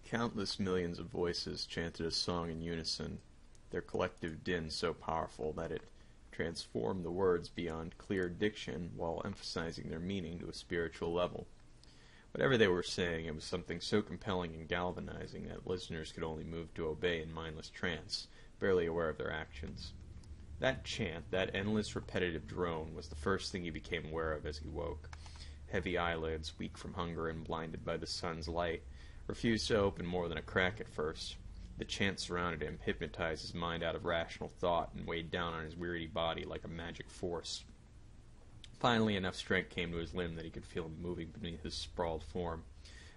Countless millions of voices chanted a song in unison, their collective din so powerful that it transformed the words beyond clear diction while emphasizing their meaning to a spiritual level. Whatever they were saying, it was something so compelling and galvanizing that listeners could only move to obey in mindless trance, barely aware of their actions. That chant, that endless repetitive drone, was the first thing he became aware of as he woke. Heavy eyelids, weak from hunger and blinded by the sun's light, refused to open more than a crack at first. The chant surrounded him, hypnotized his mind out of rational thought, and weighed down on his weary body like a magic force. Finally, enough strength came to his limb that he could feel him moving beneath his sprawled form.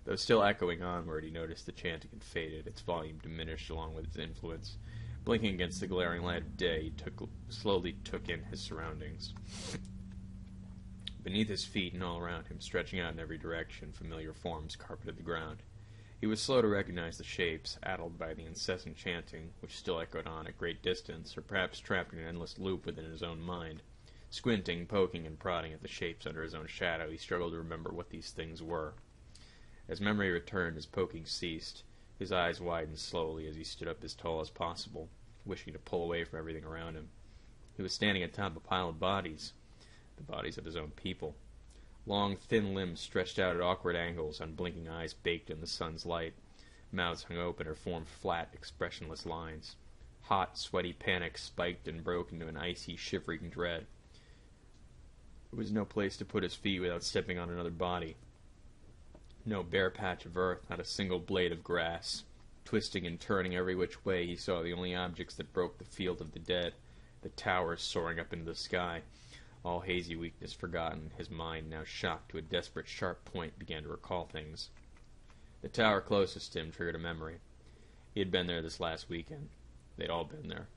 Though still echoing onward, he noticed the chanting had faded, its volume diminished along with its influence. Blinking against the glaring light of day, he slowly took in his surroundings. Beneath his feet and all around him, stretching out in every direction, familiar forms carpeted the ground. He was slow to recognize the shapes, addled by the incessant chanting, which still echoed on at great distance, or perhaps trapped in an endless loop within his own mind. Squinting, poking, and prodding at the shapes under his own shadow, he struggled to remember what these things were. As memory returned, his poking ceased. His eyes widened slowly as he stood up as tall as possible, wishing to pull away from everything around him. He was standing atop a pile of bodies, the bodies of his own people. Long, thin limbs stretched out at awkward angles, unblinking eyes baked in the sun's light. Mouths hung open or formed flat, expressionless lines. Hot, sweaty panic spiked and broke into an icy, shivering dread. There was no place to put his feet without stepping on another body. No bare patch of earth, not a single blade of grass. Twisting and turning every which way, he saw the only objects that broke the field of the dead, the towers soaring up into the sky. All hazy weakness forgotten, his mind, now shocked to a desperate sharp point, began to recall things. The tower closest to him triggered a memory. He had been there this last weekend. They'd all been there,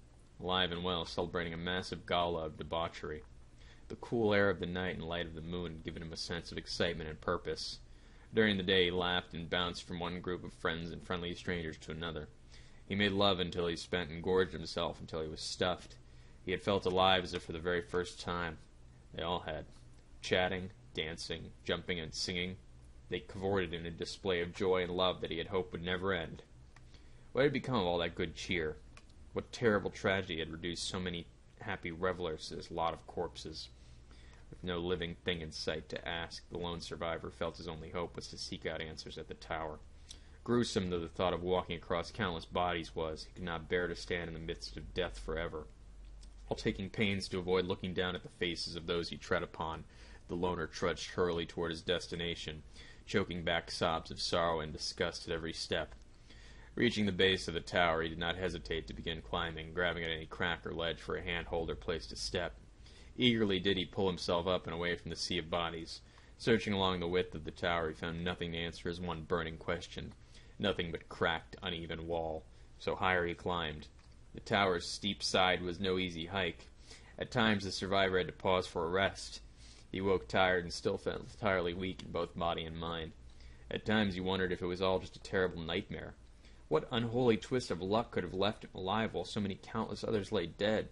alive and well, celebrating a massive gala of debauchery. The cool air of the night and light of the moon had given him a sense of excitement and purpose. During the day he laughed and bounced from one group of friends and friendly strangers to another. He made love until he spent and gorged himself until he was stuffed. He had felt alive as if for the very first time. They all had. Chatting, dancing, jumping, and singing. They cavorted in a display of joy and love that he had hoped would never end. What had become of all that good cheer? What terrible tragedy had reduced so many happy revelers to this lot of corpses? With no living thing in sight to ask, the lone survivor felt his only hope was to seek out answers at the tower. Gruesome though the thought of walking across countless bodies was, he could not bear to stand in the midst of death forever. While taking pains to avoid looking down at the faces of those he tread upon, the loner trudged hurriedly toward his destination, choking back sobs of sorrow and disgust at every step. Reaching the base of the tower, he did not hesitate to begin climbing, grabbing at any crack or ledge for a handhold or place to step. Eagerly did he pull himself up and away from the sea of bodies. Searching along the width of the tower, he found nothing to answer his one burning question. Nothing but cracked, uneven wall. So higher he climbed. The tower's steep side was no easy hike. At times the survivor had to pause for a rest. He woke tired and still felt entirely weak in both body and mind. At times he wondered if it was all just a terrible nightmare. What unholy twist of luck could have left him alive while so many countless others lay dead?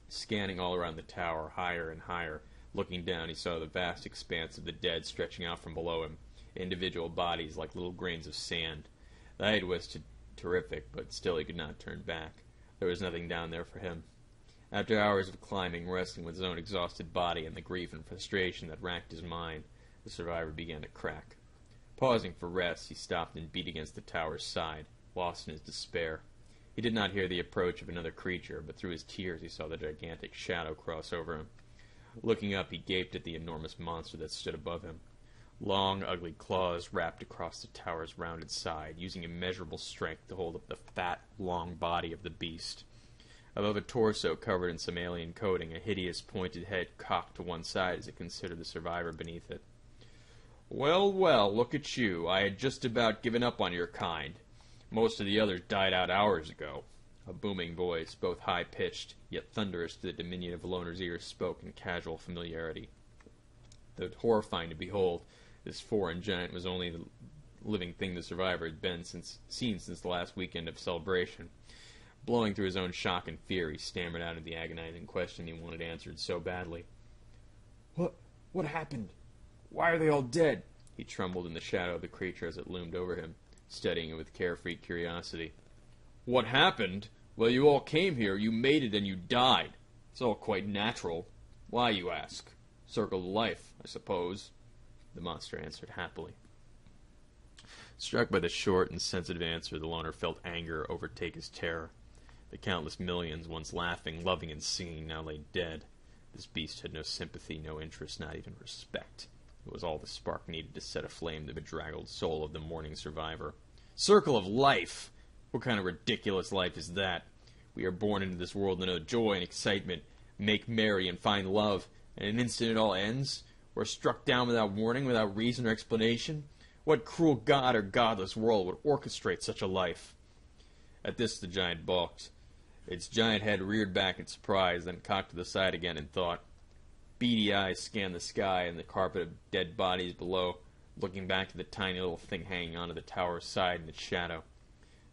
Scanning all around the tower, higher and higher, looking down, he saw the vast expanse of the dead stretching out from below him, individual bodies like little grains of sand. The height was terrific, but still he could not turn back. There was nothing down there for him. After hours of climbing, wrestling with his own exhausted body and the grief and frustration that racked his mind, the survivor began to crack. Pausing for rest, he stopped and beat against the tower's side, lost in his despair. He did not hear the approach of another creature, but through his tears he saw the gigantic shadow cross over him. Looking up, he gaped at the enormous monster that stood above him. Long, ugly claws wrapped across the tower's rounded side, using immeasurable strength to hold up the fat, long body of the beast. Above a torso covered in some alien coating, a hideous pointed head cocked to one side as it considered the survivor beneath it. "Well, well, look at you. I had just about given up on your kind. Most of the others died out hours ago." A booming voice, both high-pitched, yet thunderous to the diminutive loner's ears, spoke in casual familiarity. Though horrifying to behold, this foreign giant was only the living thing the survivor had seen since the last weekend of celebration. Blowing through his own shock and fear, he stammered out the agonizing question he wanted answered so badly. What happened? Why are they all dead?" He trembled in the shadow of the creature as it loomed over him. studying it with carefree curiosity. "What happened? Well, you all came here, you made it, and you died. It's all quite natural. Why, you ask? Circle of life, I suppose," the monster answered happily. Struck by the short and sensitive answer, the loner felt anger overtake his terror. The countless millions, once laughing, loving, and singing, now lay dead. This beast had no sympathy, no interest, not even respect. It was all the spark needed to set aflame the bedraggled soul of the mourning survivor. Circle of life! What kind of ridiculous life is that? We are born into this world to know joy and excitement, make merry and find love, and in an instant it all ends? We're struck down without warning, without reason or explanation? What cruel god or godless world would orchestrate such a life? At this the giant balked. Its giant head reared back in surprise, then cocked to the side again in thought. Beady eyes scanned the sky and the carpet of dead bodies below, looking back to the tiny little thing hanging onto the tower's side in its shadow.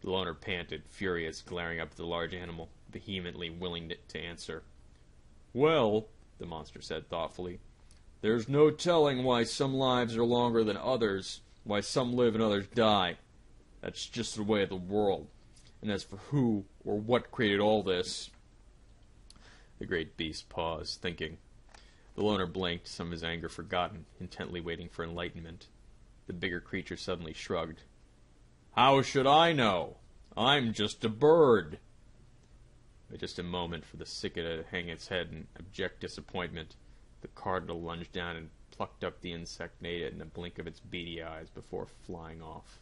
The loner panted, furious, glaring up at the large animal, vehemently willing to answer. "Well," the monster said thoughtfully, "there's no telling why some lives are longer than others, why some live and others die. That's just the way of the world. And as for who or what created all this..." The great beast paused, thinking. The loner blinked, some of his anger forgotten, intently waiting for enlightenment. The bigger creature suddenly shrugged. "How should I know? I'm just a bird." But just a moment for the cicada to hang its head in abject disappointment, the cardinal lunged down and plucked up the insect and ate it in a blink of its beady eyes before flying off.